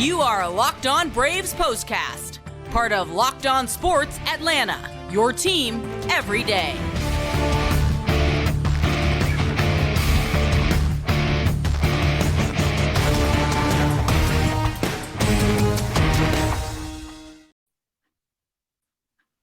You are Locked On Braves POSTCAST, part of Locked On Sports Atlanta, your team every day.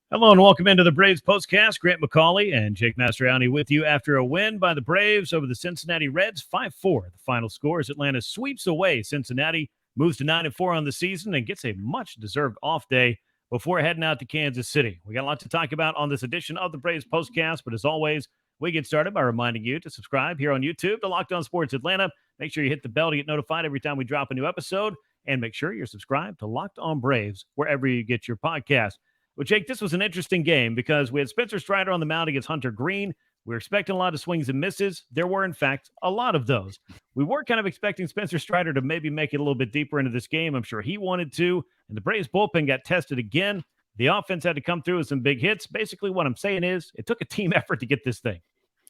Hello and welcome into the Braves POSTCAST. Grant McAuley and Jake Mastroianni with you after a win by the Braves over the Cincinnati Reds, 5-4. The final score is Atlanta sweeps away Cincinnati, moves to 9-4 on the season, and gets a much-deserved off day before heading out to Kansas City. We got a lot to talk about on this edition of the Braves POSTCAST, but as always, we get started by reminding you to subscribe here on YouTube to Locked On Sports Atlanta. Make sure you hit the bell to get notified every time we drop a new episode, and make sure you're subscribed to Locked On Braves wherever you get your podcast. Well, Jake, this was an interesting game because we had Spencer Strider on the mound against Hunter Green. We were expecting a lot of swings and misses. There were, in fact, a lot of those. We were kind of expecting Spencer Strider to maybe make it a little bit deeper into this game. I'm sure he wanted to. And the Braves bullpen got tested again. The offense had to come through with some big hits. Basically, what I'm saying is it took a team effort to get this thing.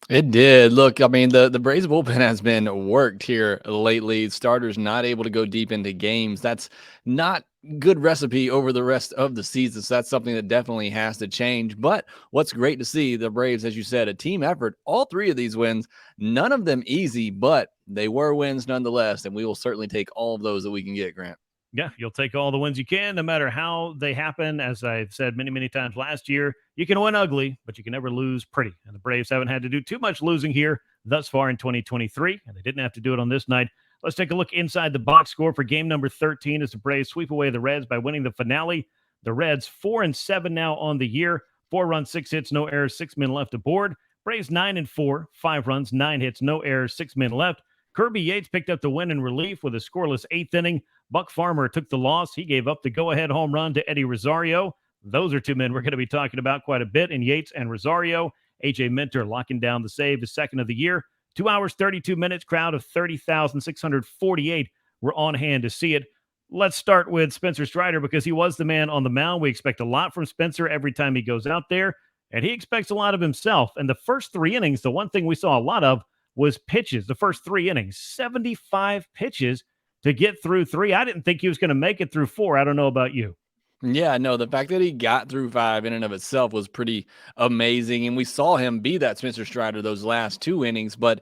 It did. Look, I mean, the Braves bullpen has been worked here lately. Starters not able to go deep into games. That's not good recipe over the rest of the season. So that's something that definitely has to change. But what's great to see, the Braves, as you said, a team effort. All three of these wins, none of them easy, but they were wins nonetheless. And we will certainly take all of those that we can get, Grant. Yeah, you'll take all the wins you can, no matter how they happen. As I've said many, many times last year, you can win ugly, but you can never lose pretty. And the Braves haven't had to do too much losing here thus far in 2023, and they didn't have to do it on this night. Let's take a look inside the box score for game number 13 as the Braves sweep away the Reds by winning the finale. The Reds 4-7 now on the year, 4 runs, 6 hits, no errors, 6 men left aboard. Braves 9-4, 5 runs, 9 hits, no errors, 6 men left. Kirby Yates picked up the win in relief with a scoreless 8th inning. Buck Farmer took the loss. He gave up the go-ahead home run to Eddie Rosario. Those are two men we're going to be talking about quite a bit in Yates and Rosario. A.J. Minter locking down the save, his second of the year. 2 hours, 32 minutes, crowd of 30,648 were on hand to see it. Let's start with Spencer Strider because he was the man on the mound. We expect a lot from Spencer every time he goes out there, and he expects a lot of himself. And the first 3 innings, the one thing we saw a lot of was pitches. The first 3 innings, 75 pitches to get through 3. I didn't think he was going to make it through 4. I don't know about you. Yeah, no, the fact that he got through 5 in and of itself was pretty amazing. And we saw him be that Spencer Strider those last 2 innings, but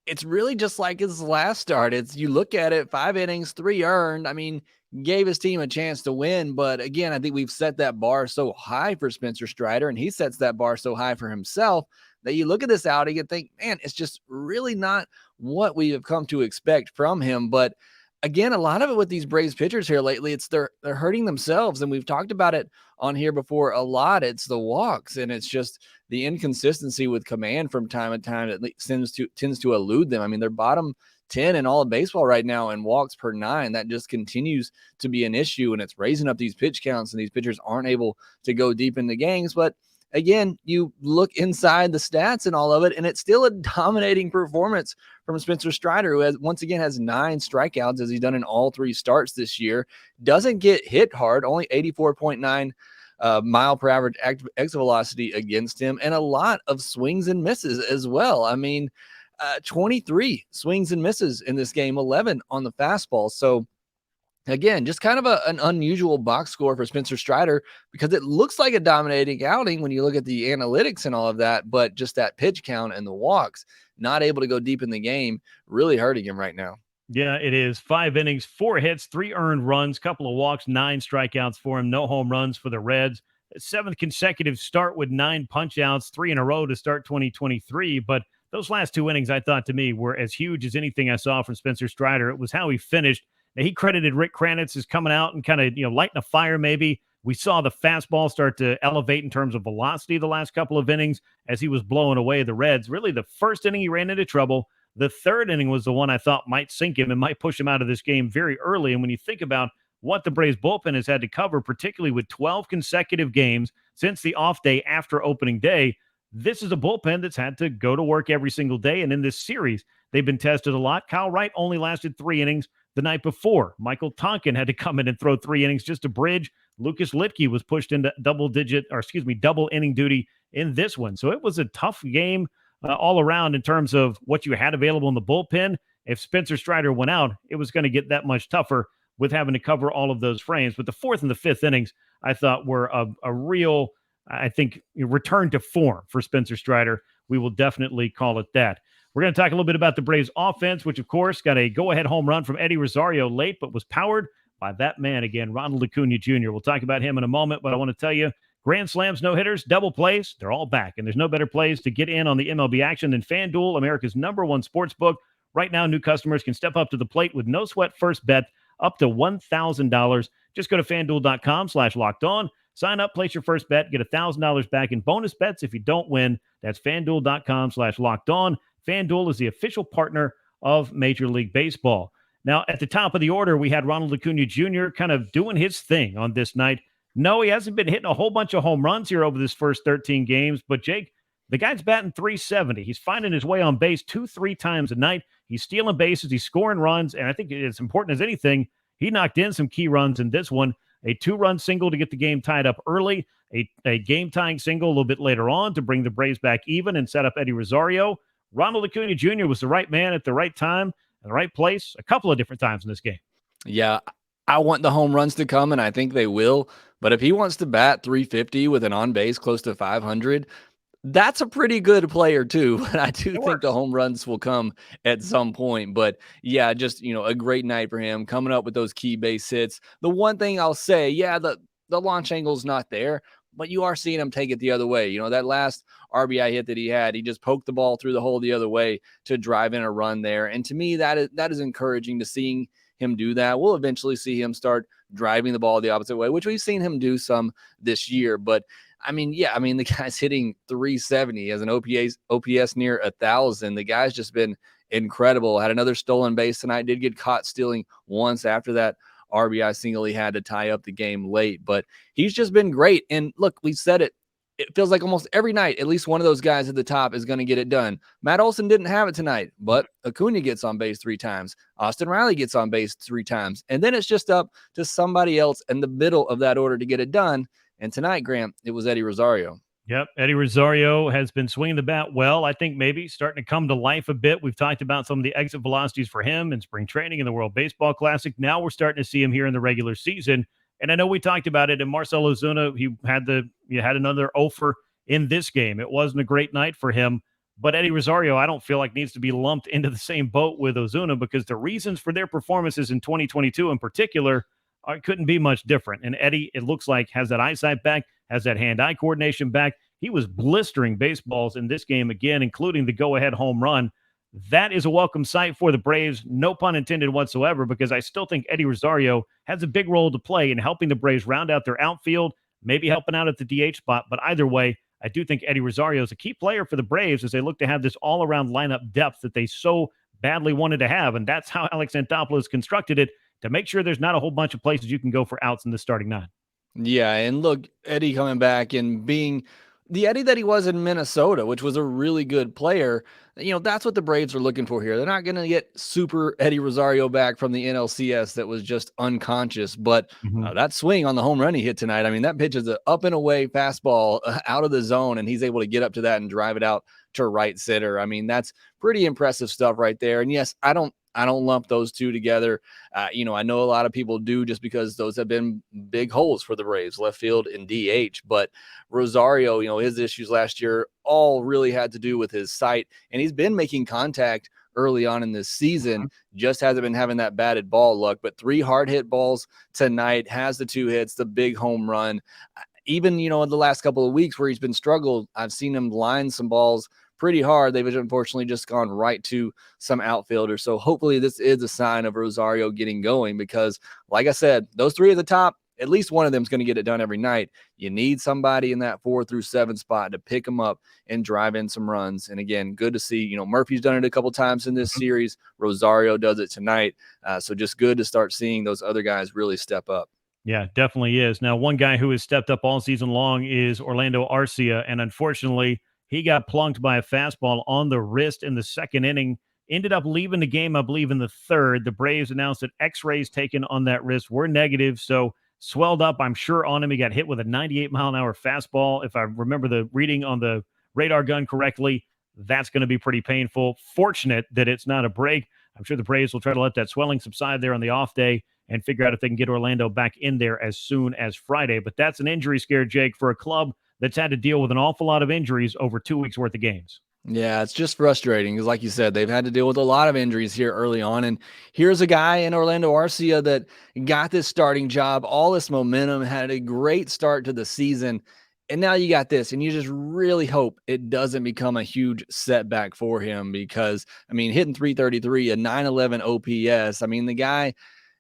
it's really just like his last start. It's, you look at it, 5 innings, 3 earned. I mean, gave his team a chance to win. But again, I think we've set that bar so high for Spencer Strider, and he sets that bar so high for himself that you look at this outing and think, man, it's just really not what we have come to expect from him. But again, a lot of it with these Braves pitchers here lately, it's they're hurting themselves. And we've talked about it on here before a lot. It's the walks, and it's just the inconsistency with command from time to time that tends to elude them. I mean, they're bottom 10 in all of baseball right now in walks per 9. That just continues to be an issue, and it's raising up these pitch counts, and these pitchers aren't able to go deep into games. But again, you look inside the stats and all of it, and it's still a dominating performance from Spencer Strider, who once again has 9 strikeouts as he's done in all 3 starts this year. Doesn't get hit hard, only 84.9 mile per average exit velocity against him, and a lot of swings and misses as well. I mean, 23 swings and misses in this game, 11 on the fastball. So again, just kind of an unusual box score for Spencer Strider because it looks like a dominating outing when you look at the analytics and all of that, but just that pitch count and the walks, not able to go deep in the game, really hurting him right now. Yeah, it is. 5 innings, 4 hits, 3 earned runs, couple of walks, 9 strikeouts for him, no home runs for the Reds. 7th consecutive start with 9 punch-outs, 3 in a row to start 2023, but those last 2 innings I thought to me were as huge as anything I saw from Spencer Strider. It was how he finished. Now, he credited Rick Kranitz as coming out and kind of, lighting a fire maybe. We saw the fastball start to elevate in terms of velocity the last couple of innings as he was blowing away the Reds. Really, the first inning he ran into trouble. The 3rd inning was the one I thought might sink him and might push him out of this game very early. And when you think about what the Braves bullpen has had to cover, particularly with 12 consecutive games since the off day after opening day, this is a bullpen that's had to go to work every single day. And in this series, they've been tested a lot. Kyle Wright only lasted 3 innings the night before. Michael Tonkin had to come in and throw 3 innings just to bridge. Lucas Litke was pushed into double inning duty in this one. So it was a tough game all around in terms of what you had available in the bullpen. If Spencer Strider went out, it was going to get that much tougher. with having to cover all of those frames. But the fourth and the fifth innings, I thought were a real, I think, return to form for Spencer Strider. We will definitely call it that. We're going to talk a little bit about the Braves offense, which, of course, got a go-ahead home run from Eddie Rosario late, but was powered by that man again, Ronald Acuña Jr. We'll talk about him in a moment, but I want to tell you, grand slams, no-hitters, double plays, they're all back, and there's no better plays to get in on the MLB action than FanDuel, America's #1 sports book. Right now, new customers can step up to the plate with no sweat first bet up to $1,000. Just go to FanDuel.com/lockedon. Sign up, place your first bet, get $1,000 back in bonus bets if you don't win. That's FanDuel.com/lockedon. FanDuel is the official partner of Major League Baseball. Now, at the top of the order, we had Ronald Acuña Jr. kind of doing his thing on this night. No, he hasn't been hitting a whole bunch of home runs here over this first 13 games, but Jake, the guy's batting .370. He's finding his way on base 2-3 times a night. He's stealing bases. He's scoring runs. And I think it's important as anything, he knocked in some key runs in this one. A 2-run single to get the game tied up early. A game-tying single a little bit later on to bring the Braves back even and set up Eddie Rosario. Ronald Acuña Jr. was the right man at the right time and the right place a couple of different times in this game. Yeah, I want the home runs to come, and I think they will. But if he wants to bat .350 with an on-base close to .500, that's a pretty good player too. But I do think the home runs will come at some point. But yeah, just, a great night for him coming up with those key base hits. The one thing I'll say, the launch angle's not there, but you are seeing him take it the other way. That last RBI hit that he just poked the ball through the hole the other way to drive in a run there. And to me, that is encouraging to seeing him do that. We'll eventually see him start driving the ball the opposite way, which we've seen him do some this year. But the guy's hitting .370 as an OPS near 1,000. The guy's just been incredible. Had another stolen base tonight. Did get caught stealing once after that RBI single he had to tie up the game late. But he's just been great. And look, we said it. It feels like almost every night, at least one of those guys at the top is going to get it done. Matt Olson didn't have it tonight, but Acuña gets on base 3 times. Austin Riley gets on base 3 times. And then it's just up to somebody else in the middle of that order to get it done. And tonight, Grant, it was Eddie Rosario. Yep, Eddie Rosario has been swinging the bat well. I think maybe starting to come to life a bit. We've talked about some of the exit velocities for him in spring training in the World Baseball Classic. Now we're starting to see him here in the regular season. And I know we talked about it, and Marcell Ozuna, he had another offer in this game. It wasn't a great night for him, but Eddie Rosario, I don't feel like needs to be lumped into the same boat with Ozuna because the reasons for their performances in 2022 in particular couldn't be much different. And Eddie, it looks like, has that eyesight back, has that hand-eye coordination back. He was blistering baseballs in this game again, including the go-ahead home run. That is a welcome sight for the Braves, no pun intended whatsoever, because I still think Eddie Rosario has a big role to play in helping the Braves round out their outfield, maybe helping out at the DH spot. But either way, I do think Eddie Rosario is a key player for the Braves as they look to have this all-around lineup depth that they so badly wanted to have. And that's how Alex Anthopoulos constructed it, to make sure there's not a whole bunch of places you can go for outs in the starting 9. Yeah, and look, Eddie coming back and being the Eddie that he was in Minnesota, which was a really good player. That's what the Braves are looking for here. They're not going to get super Eddie Rosario back from the NLCS that was just unconscious, but that swing on the home run he hit tonight, that pitch is an up and away fastball out of the zone, and he's able to get up to that and drive it out to right center. That's pretty impressive stuff right there. And yes, I don't lump those two together. I know a lot of people do just because those have been big holes for the Braves, left field and DH. But Rosario, his issues last year all really had to do with his sight. And he's been making contact early on in this season, just hasn't been having that batted ball luck. But 3 hard hit balls tonight, has the 2 hits, the big home run. Even, in the last couple of weeks where he's been struggled, I've seen him line some balls pretty hard. They've unfortunately just gone right to some outfielders. So hopefully this is a sign of Rosario getting going because, like I said, those 3 at the top, at least one of them is going to get it done every night. You need somebody in that 4 through 7 spot to pick them up and drive in some runs. And again, good to see, Murphy's done it a couple times in this series. Rosario does it tonight. So just good to start seeing those other guys really step up. Yeah, definitely is. Now, one guy who has stepped up all season long is Orlando Arcia. And unfortunately, he got plunked by a fastball on the wrist in the second inning, ended up leaving the game, I believe, in the third. The Braves announced that x-rays taken on that wrist were negative, so swelled up, I'm sure, on him. He got hit with a 98-mile-an-hour fastball. If I remember the reading on the radar gun correctly, that's going to be pretty painful. Fortunate that it's not a break. I'm sure the Braves will try to let that swelling subside there on the off day and figure out if they can get Orlando back in there as soon as Friday. But that's an injury scare, Jake, for a club that's had to deal with an awful lot of injuries over 2 weeks worth of games. Yeah, it's just frustrating because, like you said, they've had to deal with a lot of injuries here early on. And here's a guy in Orlando Arcia that got this starting job, all this momentum, had a great start to the season. And now you got this, and you just really hope it doesn't become a huge setback for him because, I mean, hitting 333, a 911 OPS. I mean, the guy,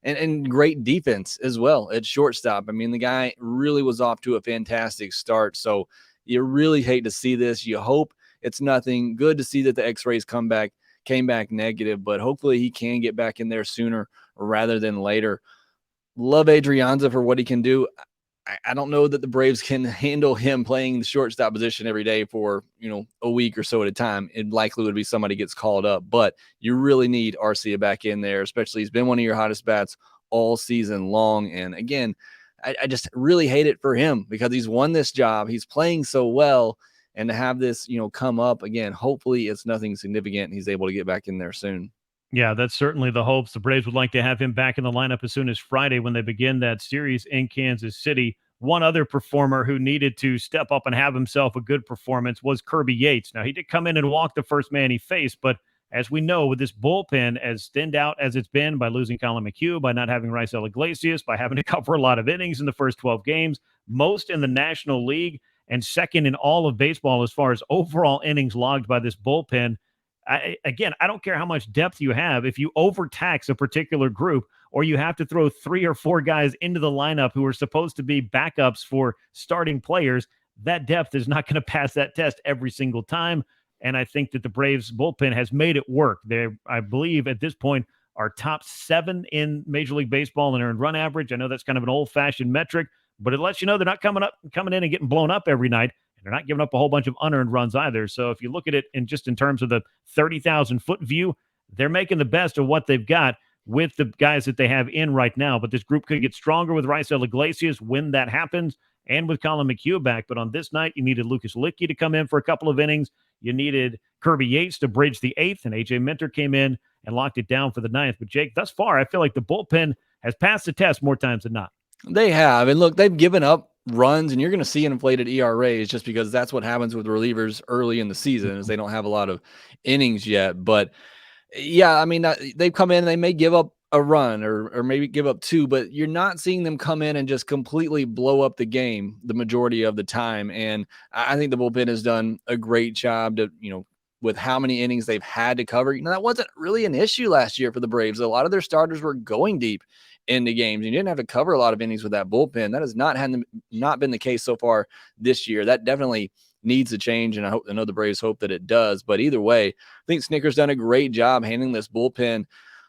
and great defense as well at shortstop. I mean, the guy really was off to a fantastic start. So you really hate to see this. You hope it's nothing. Good to see that the x-rays came back negative, but hopefully he can get back in there sooner rather than later. Love Adrianza for what he can do. I don't know that the Braves can handle him playing the shortstop position every day for, a week or so at a time. It likely would be somebody gets called up, but you really need Arcia back in there, especially he's been one of your hottest bats all season long. And again, I just really hate it for him because he's won this job. He's playing so well. And to have this, come up again, hopefully it's nothing significant and he's able to get back in there soon. Yeah, that's certainly the hopes. The Braves would like to have him back in the lineup as soon as Friday when they begin that series in Kansas City. One other performer who needed to step up and have himself a good performance was Kirby Yates. Now, he did come in and walk the first man he faced, but as we know, with this bullpen as thinned out as it's been by losing Colin McHugh, by not having Raisel Iglesias, by having to cover a lot of innings in the first 12 games, most in the National League, and second in all of baseball as far as overall innings logged by this bullpen. I don't care how much depth you have. If you overtax a particular group or you have to throw 3 or 4 guys into the lineup who are supposed to be backups for starting players, that depth is not going to pass that test every single time. And I think that the Braves bullpen has made it work. They, I believe at this point, are top 7 in Major League Baseball in earned run average. I know that's kind of an old-fashioned metric, but it lets you know they're not coming in and getting blown up every night. And they're not giving up a whole bunch of unearned runs either. So if you look at it in terms of the 30,000-foot view, they're making the best of what they've got with the guys that they have in right now. But this group could get stronger with Raisel Iglesias when that happens and with Colin McHugh back. But on this night, you needed Lucas Licky to come in for a couple of innings. You needed Kirby Yates to bridge the 8th, and A.J. Minter came in and locked it down for the 9th. But, Jake, thus far, I feel like the bullpen has passed the test more times than not. They have. And, look, they've given up runs, and you're going to see inflated ERAs just because that's what happens with relievers early in the season is they don't have a lot of innings yet. But, yeah, I mean, they've come in and they may give up a run or maybe give up 2, but you're not seeing them come in and just completely blow up the game the majority of the time. And I think the bullpen has done a great job to, with how many innings they've had to cover. That wasn't really an issue last year for the Braves. A lot of their starters were going deep into games. You didn't have to cover a lot of innings with that bullpen. That has not been the case so far this year. That definitely needs to change, and I know the Braves hope that it does. But either way, I think Snicker's done a great job handling this bullpen.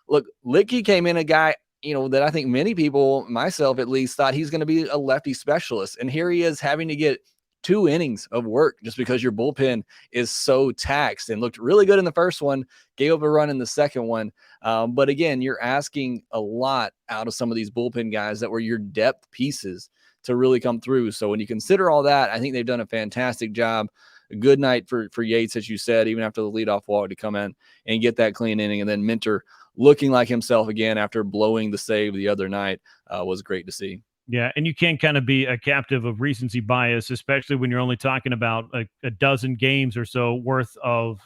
Look, Licky came in a guy, that I think many people, myself at least, thought he's going to be a lefty specialist. And here he is having to get 2 innings of work just because your bullpen is so taxed, and looked really good in the first one, gave up a run in the second one. But again, you're asking a lot out of some of these bullpen guys that were your depth pieces to really come through. So when you consider all that, I think they've done a fantastic job. A good night for Yates, as you said, even after the leadoff walk, to come in and get that clean inning. And then Minter looking like himself again after blowing the save the other night was great to see. Yeah, and you can't kind of be a captive of recency bias, especially when you're only talking about a dozen games or so worth of,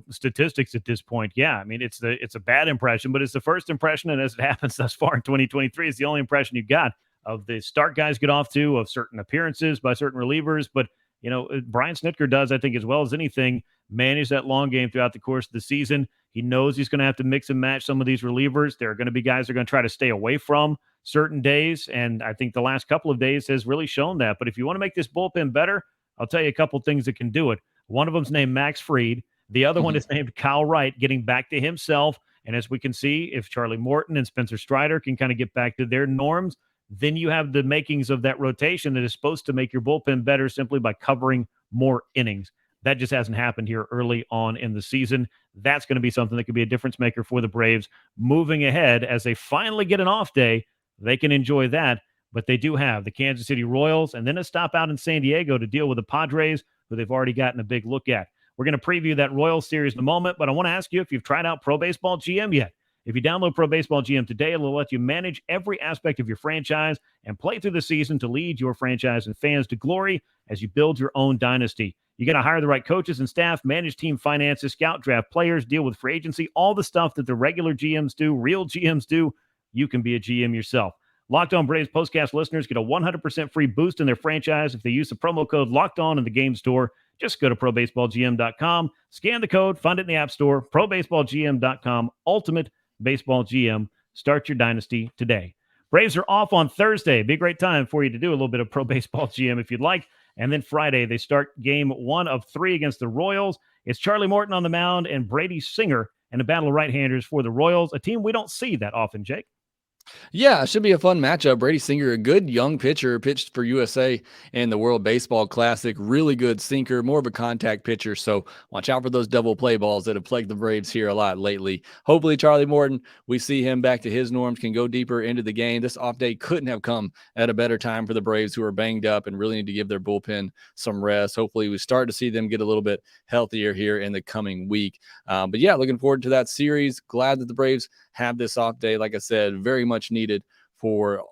statistics at this point. Yeah, I mean, it's a bad impression, but it's the first impression, and as it happens thus far in 2023, it's the only impression you got of the start guys get off to, of certain appearances by certain relievers. But, Brian Snitker does, I think, as well as anything, manage that long game throughout the course of the season. He knows he's going to have to mix and match some of these relievers. There are going to be guys that are going to try to stay away from certain days, and I think the last couple of days has really shown that. But if you want to make this bullpen better, I'll tell you a couple things that can do it. One of them's named Max Fried. The other one is named Kyle Wright, getting back to himself. And as we can see, if Charlie Morton and Spencer Strider can kind of get back to their norms, then you have the makings of that rotation that is supposed to make your bullpen better simply by covering more innings. That just hasn't happened here early on in the season. That's going to be something that could be a difference maker for the Braves moving ahead. As they finally get an off day, they can enjoy that. But they do have the Kansas City Royals and then a stop out in San Diego to deal with the Padres, who they've already gotten a big look at. We're going to preview that Royals series in a moment, but I want to ask you if you've tried out Pro Baseball GM yet. If you download Pro Baseball GM today, it'll let you manage every aspect of your franchise and play through the season to lead your franchise and fans to glory as you build your own dynasty. You got to hire the right coaches and staff, manage team finances, scout draft players, deal with free agency, all the stuff that the regular GMs do, real GMs do. You can be a GM yourself. Locked On Braves Postcast listeners get a 100% free boost in their franchise if they use the promo code Locked On in the game store. Just go to ProBaseballGM.com, scan the code, find it in the App Store, ProBaseballGM.com, Ultimate Baseball GM. Start your dynasty today. Braves are off on Thursday. Be a great time for you to do a little bit of Pro Baseball GM if you'd like. And then Friday, they start game 1 of 3 against the Royals. It's Charlie Morton on the mound and Brady Singer and a battle of right-handers for the Royals, a team we don't see that often, Jake. Yeah, it should be a fun matchup. Brady Singer, a good young pitcher, pitched for USA in the World Baseball Classic. Really good sinker, more of a contact pitcher. So watch out for those double play balls that have plagued the Braves here a lot lately. Hopefully, Charlie Morton, we see him back to his norms, can go deeper into the game. This off day couldn't have come at a better time for the Braves, who are banged up and really need to give their bullpen some rest. Hopefully, we start to see them get a little bit healthier here in the coming week. But yeah, looking forward to that series. Glad that the Braves have this off day. Like I said, very much needed for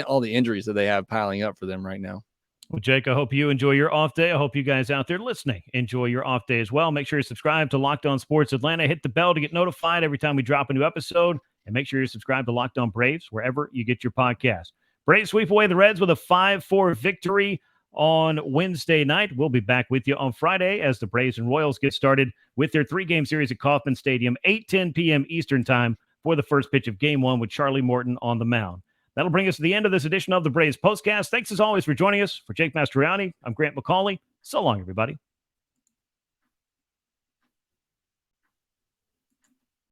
all the injuries that they have piling up for them right now. Well, Jake, I hope you enjoy your off day. I hope you guys out there listening enjoy your off day as well. Make sure you subscribe to Locked On Sports Atlanta. Hit the bell to get notified every time we drop a new episode. And make sure you subscribe to Locked On Braves wherever you get your podcast. Braves sweep away the Reds with a 5-4 victory on Wednesday night. We'll be back with you on Friday as the Braves and Royals get started with their 3-game series at Kauffman Stadium, 8:10 p.m. Eastern time for the first pitch of Game 1 with Charlie Morton on the mound. That'll bring us to the end of this edition of the Braves Postcast. Thanks as always for joining us. For Jake Mastroianni, I'm Grant McAuley. So long, everybody.